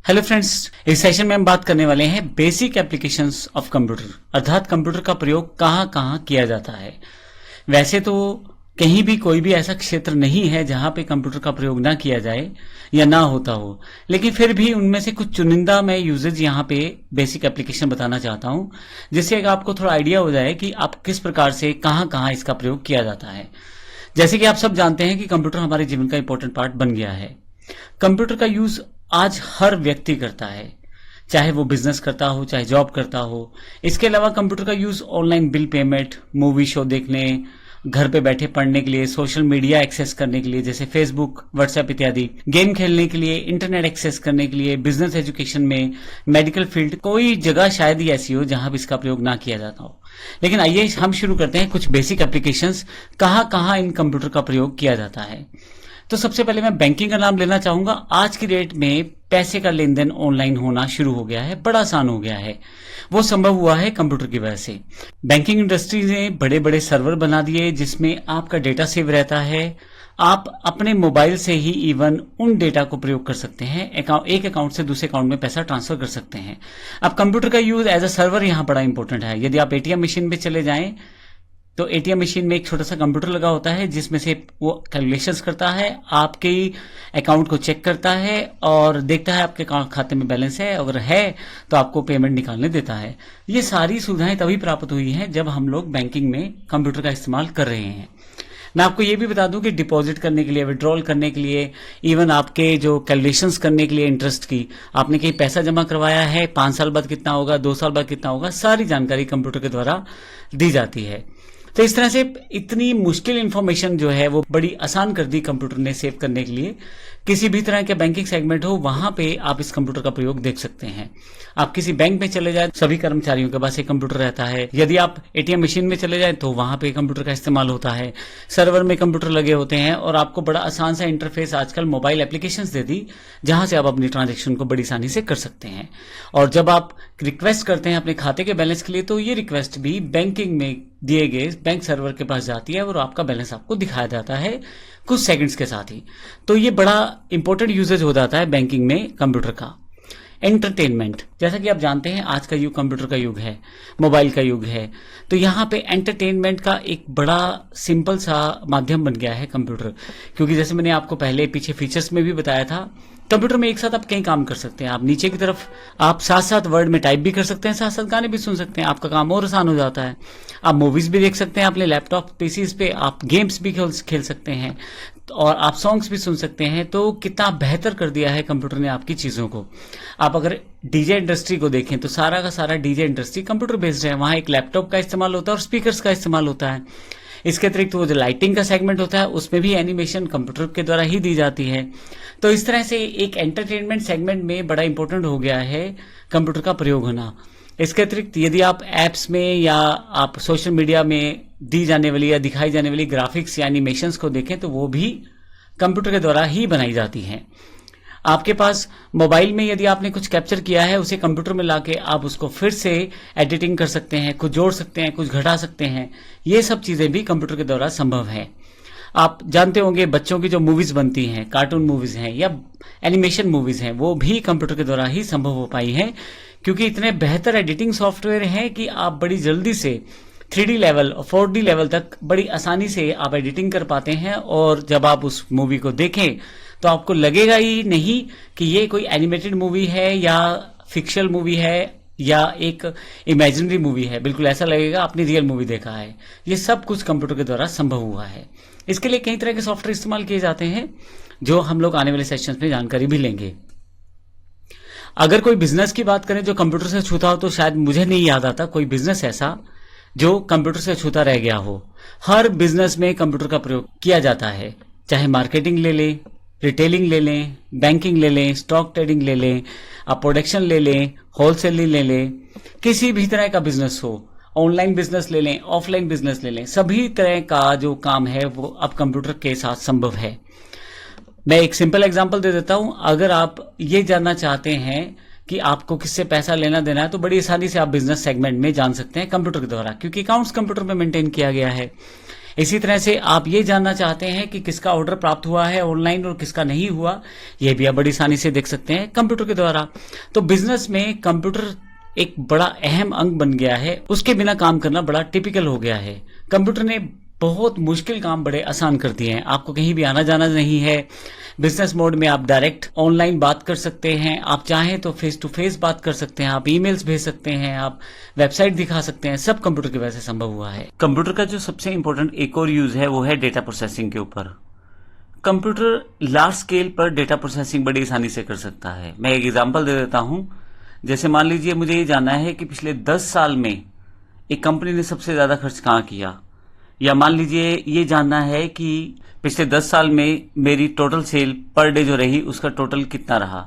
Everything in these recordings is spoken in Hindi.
हेलो फ्रेंड्स, इस सेशन में हम बात करने वाले हैं बेसिक एप्लीकेशंस ऑफ कंप्यूटर, अर्थात कंप्यूटर का प्रयोग कहाँ कहाँ किया जाता है। वैसे तो कहीं भी कोई भी ऐसा क्षेत्र नहीं है जहां पे कंप्यूटर का प्रयोग ना किया जाए या ना होता हो, लेकिन फिर भी उनमें से कुछ चुनिंदा मैं यूजेज यहाँ पे बेसिक एप्लीकेशन बताना चाहता हूँ, जिससे आपको थोड़ा आइडिया हो जाए कि आप किस प्रकार से कहाँ कहाँ इसका प्रयोग किया जाता है। जैसे कि आप सब जानते हैं कि कंप्यूटर हमारे जीवन का इंपॉर्टेंट पार्ट बन गया है। कंप्यूटर का यूज आज हर व्यक्ति करता है, चाहे वो बिजनेस करता हो चाहे जॉब करता हो। इसके अलावा कंप्यूटर का use online bill payment, movie show देखने, घर पे बैठे पढ़ने के लिए, सोशल मीडिया एक्सेस करने के लिए जैसे फेसबुक, व्हाट्सएप इत्यादि, गेम खेलने के लिए, इंटरनेट एक्सेस करने के लिए, बिजनेस एजुकेशन में, मेडिकल फील्ड, कोई जगह शायद ही ऐसी हो जहां भी इसका प्रयोग ना किया जाता हो। लेकिन आइए हम शुरू करते हैं कुछ बेसिक एप्लीकेशंस, कहाँ कहाँ इन कंप्यूटर का प्रयोग किया जाता है। तो सबसे पहले मैं बैंकिंग का नाम लेना चाहूंगा। आज की डेट में पैसे का लेन देन ऑनलाइन होना शुरू हो गया है, बड़ा आसान हो गया है। वो संभव हुआ है कंप्यूटर की वजह से। बैंकिंग इंडस्ट्री ने बड़े बड़े सर्वर बना दिए जिसमें आपका डेटा सेव रहता है। आप अपने मोबाइल से ही इवन उन डेटा को प्रयोग कर सकते हैं, एक अकाउंट से दूसरे अकाउंट में पैसा ट्रांसफर कर सकते हैं। अब कंप्यूटर का यूज एज अ सर्वर यहाँ बड़ा इंपॉर्टेंट है। यदि आप एटीएम मशीन पे चले जाएं तो एटीएम मशीन में एक छोटा सा कंप्यूटर लगा होता है जिसमें से वो कैलकुलेशंस करता है, आपके अकाउंट को चेक करता है और देखता है आपके खाते में बैलेंस है, अगर है तो आपको पेमेंट निकालने देता है। ये सारी सुविधाएं तभी प्राप्त हुई हैं जब हम लोग बैंकिंग में कंप्यूटर का इस्तेमाल कर रहे हैं। मैं आपको ये भी बता दूं कि डिपॉजिट करने के लिए, विड्रॉल करने के लिए, इवन आपके जो कैलकुलेशंस करने के लिए इंटरेस्ट की, आपने कहीं पैसा जमा करवाया है, 5 साल बाद कितना होगा, 2 साल बाद कितना होगा, सारी जानकारी कंप्यूटर के द्वारा दी जाती है। तो इस तरह से इतनी मुश्किल इंफॉर्मेशन जो है वो बड़ी आसान कर दी कंप्यूटर ने सेव करने के लिए। किसी भी तरह के बैंकिंग सेगमेंट हो वहां पे आप इस कंप्यूटर का प्रयोग देख सकते हैं। आप किसी बैंक में चले जाए, सभी कर्मचारियों के पास एक कंप्यूटर रहता है। यदि आप एटीएम मशीन में चले जाए तो वहां पे कंप्यूटर का इस्तेमाल होता है। सर्वर में कंप्यूटर लगे होते हैं और आपको बड़ा आसान सा इंटरफेस आजकल मोबाइल एप्लीकेशंस दे दी जहां से आप अपनी ट्रांजेक्शन को बड़ी आसानी से कर सकते हैं। और जब आप रिक्वेस्ट करते हैं अपने खाते के बैलेंस के लिए तो ये रिक्वेस्ट भी बैंकिंग में दिए गए बैंक सर्वर के पास जाती है और आपका बैलेंस आपको दिखाया जाता है कुछ सेकंड्स के साथ ही। तो ये बड़ा इंपॉर्टेंट यूजेज हो जाता है बैंकिंग में कंप्यूटर का। एंटरटेनमेंट, जैसा कि आप जानते हैं आज का युग कंप्यूटर का युग है, मोबाइल का युग है। तो यहाँ पे एंटरटेनमेंट का एक बड़ा सिंपल सा माध्यम बन गया है कंप्यूटर, क्योंकि जैसे मैंने आपको पहले पीछे फीचर्स में भी बताया था, कंप्यूटर में एक साथ आप कई काम कर सकते हैं। आप नीचे की तरफ आप साथ साथ वर्ड में टाइप भी कर सकते हैं, साथ साथ गाने भी सुन सकते हैं, आपका काम और आसान हो जाता है। आप मूवीज भी देख सकते हैं अपने लैपटॉप पीसीज पे, आप गेम्स भी खेल सकते हैं और आप सॉन्ग्स भी सुन सकते हैं। तो कितना बेहतर कर दिया है कंप्यूटर ने आपकी चीजों को। आप अगर डीजे इंडस्ट्री को देखें तो सारा का सारा डीजे इंडस्ट्री कंप्यूटर बेस्ड है। वहां एक लैपटॉप का इस्तेमाल होता है और स्पीकर्स का इस्तेमाल होता है। इसके अतिरिक्त वो जो लाइटिंग का सेगमेंट होता है उसमें भी एनिमेशन कंप्यूटर के द्वारा ही दी जाती है। तो इस तरह से एक एंटरटेनमेंट सेगमेंट में बड़ा इंपॉर्टेंट हो गया है कंप्यूटर का प्रयोग होना। इसके अतिरिक्त यदि आप एप्स में या आप सोशल मीडिया में दी जाने वाली या दिखाई जाने वाली ग्राफिक्स या एनिमेशंस को देखें तो वो भी कंप्यूटर के द्वारा ही बनाई जाती हैं। आपके पास मोबाइल में यदि आपने कुछ कैप्चर किया है उसे कंप्यूटर में लाके आप उसको फिर से एडिटिंग कर सकते हैं, कुछ जोड़ सकते हैं, कुछ घटा सकते हैं। ये सब चीजें भी कंप्यूटर के द्वारा संभव है। आप जानते होंगे बच्चों की जो मूवीज बनती हैं, कार्टून मूवीज हैं या एनिमेशन मूवीज हैं, वो भी कंप्यूटर के द्वारा ही संभव हो पाई हैं, क्योंकि इतने बेहतर एडिटिंग सॉफ्टवेयर हैं कि आप बड़ी जल्दी से 3D लेवल और 4D लेवल तक बड़ी आसानी से आप एडिटिंग कर पाते हैं। और जब आप उस मूवी को देखें तो आपको लगेगा ही नहीं कि ये कोई एनिमेटेड मूवी है या फिक्शनल मूवी है या एक इमेजिनरी मूवी है। बिल्कुल ऐसा लगेगा आपने रियल मूवी देखा है। ये सब कुछ कंप्यूटर के द्वारा संभव हुआ है। इसके लिए कई तरह के सॉफ्टवेयर इस्तेमाल किए जाते हैं जो हम लोग आने वाले सेशंस में जानकारी भी लेंगे। अगर कोई बिजनेस की बात करें जो कंप्यूटर से छूता हो तो शायद मुझे नहीं याद आता कोई बिजनेस ऐसा जो कंप्यूटर से छूता रह गया हो। हर बिजनेस में कंप्यूटर का प्रयोग किया जाता है, चाहे मार्केटिंग ले लें, रिटेलिंग ले लें, बैंकिंग ले लें, स्टॉक ट्रेडिंग ले लें, आप प्रोडक्शन ले लें, होलसेलिंग ले लें, किसी भी तरह का बिजनेस हो, ऑनलाइन बिजनेस ले लें, ऑफलाइन बिजनेस ले लें, सभी तरह का जो काम है वो अब कंप्यूटर के साथ संभव है। मैं एक सिंपल एग्जांपल दे देता हूं। अगर आप ये जानना चाहते हैं कि आपको किससे पैसा लेना देना है तो बड़ी आसानी से आप बिजनेस सेगमेंट में जान सकते हैं कंप्यूटर के द्वारा, क्योंकि अकाउंट्स कंप्यूटर में मेंटेन किया गया है। इसी तरह से आप ये जानना चाहते हैं कि किसका ऑर्डर प्राप्त हुआ है ऑनलाइन और किसका नहीं हुआ, ये भी आप बड़ी आसानी से देख सकते हैं कंप्यूटर के द्वारा। तो बिजनेस में कंप्यूटर एक बड़ा अहम अंग बन गया है, उसके बिना काम करना बड़ा टिपिकल हो गया है। कंप्यूटर ने बहुत मुश्किल काम बड़े आसान कर दिए हैं। आपको कहीं भी आना जाना नहीं है। बिजनेस मोड में आप डायरेक्ट ऑनलाइन बात कर सकते हैं, आप चाहें तो फेस टू फेस बात कर सकते हैं, आप ईमेल्स भेज सकते हैं, आप वेबसाइट दिखा सकते हैं, सब कंप्यूटर की वजह से संभव हुआ है। कंप्यूटर का जो सबसे इंपॉर्टेंट एक और यूज है वो है डेटा प्रोसेसिंग के ऊपर। कंप्यूटर लार्ज स्केल पर डेटा प्रोसेसिंग बड़ी आसानी से कर सकता है। मैं एक एग्जांपल दे देता हूं। जैसे मान लीजिए मुझे ये जानना है कि पिछले 10 साल में एक कंपनी ने सबसे ज्यादा खर्च कहां किया, या मान लीजिए ये जानना है कि पिछले 10 साल में मेरी टोटल सेल पर डे जो रही उसका टोटल कितना रहा।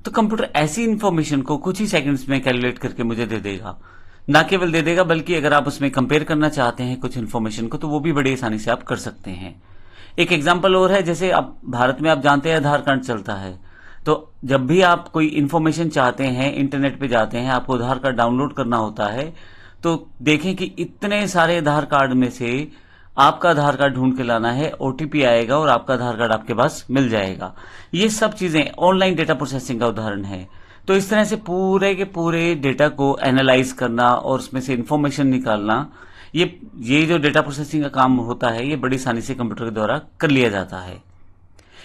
तो कंप्यूटर ऐसी इंफॉर्मेशन को कुछ ही सेकंड्स में कैलकुलेट करके मुझे दे देगा। ना केवल दे देगा बल्कि अगर आप उसमें कंपेयर करना चाहते हैं कुछ इन्फॉर्मेशन को तो वो भी बड़ी आसानी से आप कर सकते हैं। एक एग्जाम्पल और है, जैसे आप भारत में आप जानते हैं आधार कार्ड चलता है, तो जब भी आप कोई इन्फॉर्मेशन चाहते हैं इंटरनेट पे जाते हैं, आपको आधार कार्ड डाउनलोड करना होता है, तो देखें कि इतने सारे आधार कार्ड में से आपका आधार कार्ड ढूंढ के लाना है, ओटीपी आएगा और आपका आधार कार्ड आपके पास मिल जाएगा। ये सब चीजें ऑनलाइन डेटा प्रोसेसिंग का उदाहरण है। तो इस तरह से पूरे के पूरे डेटा को एनालाइज करना और उसमें से इंफॉर्मेशन निकालना, ये जो डेटा प्रोसेसिंग का काम होता है ये बड़ी आसानी से कंप्यूटर के द्वारा कर लिया जाता है।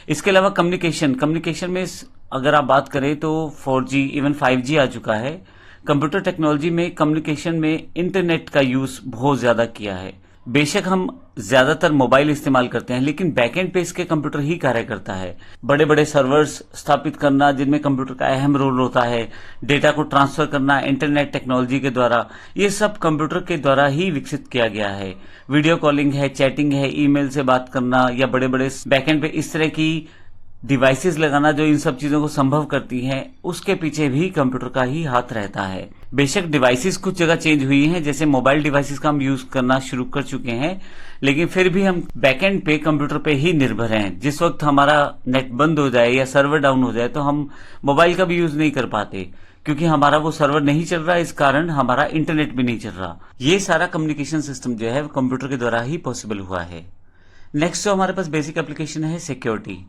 इसके अलावा कम्युनिकेशन में अगर आप बात करें तो 4G इवन 5G आ चुका है। कंप्यूटर टेक्नोलॉजी में कम्युनिकेशन में इंटरनेट का यूज बहुत ज्यादा किया है। बेशक हम ज्यादातर मोबाइल इस्तेमाल करते हैं लेकिन बैकएंड पे इसके कंप्यूटर ही कार्य करता है। बड़े बड़े सर्वर्स स्थापित करना जिनमें कंप्यूटर का अहम रोल होता है, डेटा को ट्रांसफर करना इंटरनेट टेक्नोलॉजी के द्वारा, ये सब कंप्यूटर के द्वारा ही विकसित किया गया है। वीडियो कॉलिंग है, चैटिंग है, ईमेल से बात करना या बड़े बड़े बैकएंड पे इस तरह की डिवाइसेस लगाना जो इन सब चीजों को संभव करती हैं, उसके पीछे भी कंप्यूटर का ही हाथ रहता है। बेशक डिवाइसेस कुछ जगह चेंज हुई हैं, जैसे मोबाइल डिवाइसेस का हम यूज करना शुरू कर चुके हैं, लेकिन फिर भी हम बैकएंड पे कंप्यूटर पे ही निर्भर हैं। जिस वक्त हमारा नेट बंद हो जाए या सर्वर डाउन हो जाए तो हम मोबाइल का भी यूज नहीं कर पाते, क्योंकि हमारा वो सर्वर नहीं चल रहा, इस कारण हमारा इंटरनेट भी नहीं चल रहा। ये सारा कम्युनिकेशन सिस्टम जो है कंप्यूटर के द्वारा ही पॉसिबल हुआ है। नेक्स्ट जो हमारे पास बेसिक एप्लीकेशन है सिक्योरिटी।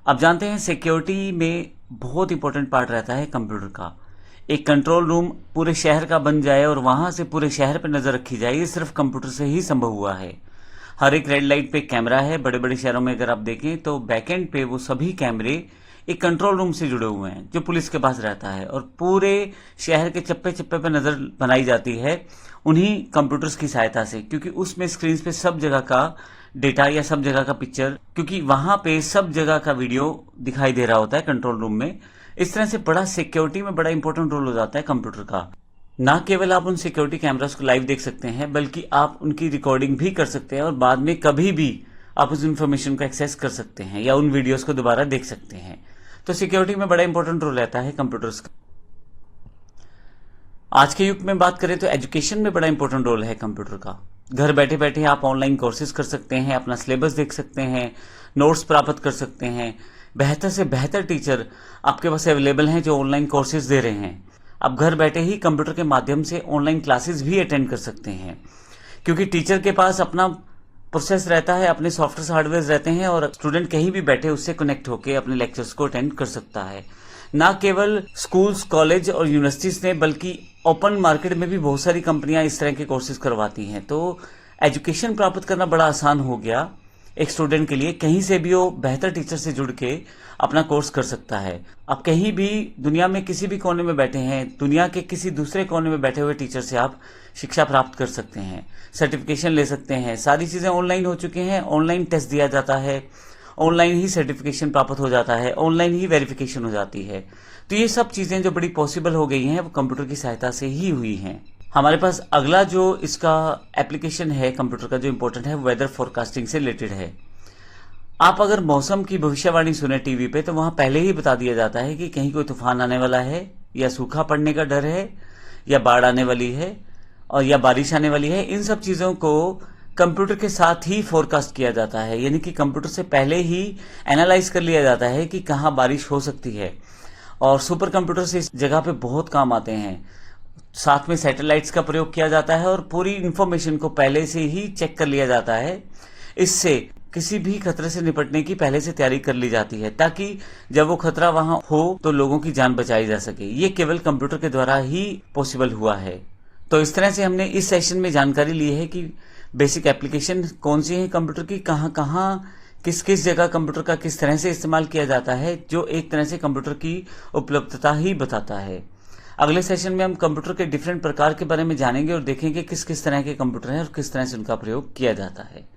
आप जानते हैं सिक्योरिटी में बहुत इंपॉर्टेंट पार्ट रहता है कंप्यूटर का। एक कंट्रोल रूम पूरे शहर का बन जाए और वहां से पूरे शहर पर नजर रखी जाए, ये सिर्फ कंप्यूटर से ही संभव हुआ है। हर एक रेड लाइट पे कैमरा है। बड़े बड़े शहरों में अगर आप देखें तो बैकएंड पे वो सभी कैमरे एक कंट्रोल रूम से जुड़े हुए हैं जो पुलिस के पास रहता है, और पूरे शहर के चप्पे चप्पे पे नजर बनाई जाती है उन्हीं कंप्यूटर्स की सहायता से, क्योंकि उसमें स्क्रीन पे सब जगह का डेटा या सब जगह का पिक्चर, क्योंकि वहां पे सब जगह का वीडियो दिखाई दे रहा होता है कंट्रोल रूम में। इस तरह से बड़ा सिक्योरिटी में बड़ा इंपॉर्टेंट रोल हो जाता है कंप्यूटर का। ना केवल आप उन सिक्योरिटी कैमरास को लाइव देख सकते हैं बल्कि आप उनकी रिकॉर्डिंग भी कर सकते हैं और बाद में कभी भी आप उस इंफॉर्मेशन को एक्सेस कर सकते हैं या उन वीडियोस को दोबारा देख सकते हैं। तो सिक्योरिटी में बड़ा इंपॉर्टेंट रोल रहता है कंप्यूटर्स का। आज के युग में बात करें तो एजुकेशन में बड़ा इंपॉर्टेंट रोल है कंप्यूटर का। घर बैठे बैठे आप ऑनलाइन कोर्सेज कर सकते हैं, अपना सिलेबस देख सकते हैं, नोट्स प्राप्त कर सकते हैं। बेहतर से बेहतर टीचर आपके पास अवेलेबल हैं जो ऑनलाइन कोर्सेज दे रहे हैं। आप घर बैठे ही कंप्यूटर के माध्यम से ऑनलाइन क्लासेस भी अटेंड कर सकते हैं, क्योंकि टीचर के पास अपना प्रोसेस रहता है, अपने सॉफ्टवेयर हार्डवेयर रहते हैं और स्टूडेंट कहीं भी बैठे उससे कनेक्ट होकर अपने लेक्चर्स को अटेंड कर सकता है। ना केवल स्कूल्स, कॉलेज और यूनिवर्सिटीज ने बल्कि ओपन मार्केट में भी बहुत सारी कंपनियां इस तरह के कोर्सेज करवाती हैं। तो एजुकेशन प्राप्त करना बड़ा आसान हो गया एक स्टूडेंट के लिए। कहीं से भी वो बेहतर टीचर से जुड़ के अपना कोर्स कर सकता है। आप कहीं भी दुनिया में किसी भी कोने में बैठे हैं, दुनिया के किसी दूसरे कोने में बैठे हुए टीचर से आप शिक्षा प्राप्त कर सकते हैं, सर्टिफिकेशन ले सकते हैं। सारी चीजें ऑनलाइन हो चुकी हैं। ऑनलाइन टेस्ट दिया जाता है, ऑनलाइन ही सर्टिफिकेशन प्राप्त हो जाता है, ऑनलाइन ही वेरिफिकेशन हो जाती है। तो ये सब चीजें जो बड़ी पॉसिबल हो गई हैं वो कंप्यूटर की सहायता से ही हुई हैं। हमारे पास अगला जो इसका एप्लीकेशन है कंप्यूटर का जो इंपॉर्टेंट है, वेदर फोरकास्टिंग से रिलेटेड है। आप अगर मौसम की भविष्यवाणी सुने टीवी पे तो वहां पहले ही बता दिया जाता है कि कहीं कोई तूफान आने वाला है, या सूखा पड़ने का डर है, या बाढ़ आने वाली है, और या बारिश आने वाली है। इन सब चीजों को कंप्यूटर के साथ ही फोरकास्ट किया जाता है, यानी कि कंप्यूटर से पहले ही एनालाइज कर लिया जाता है कि कहां बारिश हो सकती है। और सुपर कंप्यूटर से इस जगह पे बहुत काम आते हैं। साथ में सैटेलाइट्स का प्रयोग किया जाता है और पूरी इंफॉर्मेशन को पहले से ही चेक कर लिया जाता है। इससे किसी भी खतरे से निपटने की पहले से तैयारी कर ली जाती है, ताकि जब वो खतरा वहां हो तो लोगों की जान बचाई जा सके। ये केवल कंप्यूटर के द्वारा ही पॉसिबल हुआ है। तो इस तरह से हमने इस सेशन में जानकारी ली है कि बेसिक एप्लीकेशन कौन सी है कंप्यूटर की, कहाँ कहाँ किस किस जगह कंप्यूटर का किस तरह से इस्तेमाल किया जाता है, जो एक तरह से कंप्यूटर की उपलब्धता ही बताता है। अगले सेशन में हम कंप्यूटर के डिफरेंट प्रकार के बारे में जानेंगे और देखेंगे किस किस तरह के कंप्यूटर हैं और किस तरह से उनका प्रयोग किया जाता है।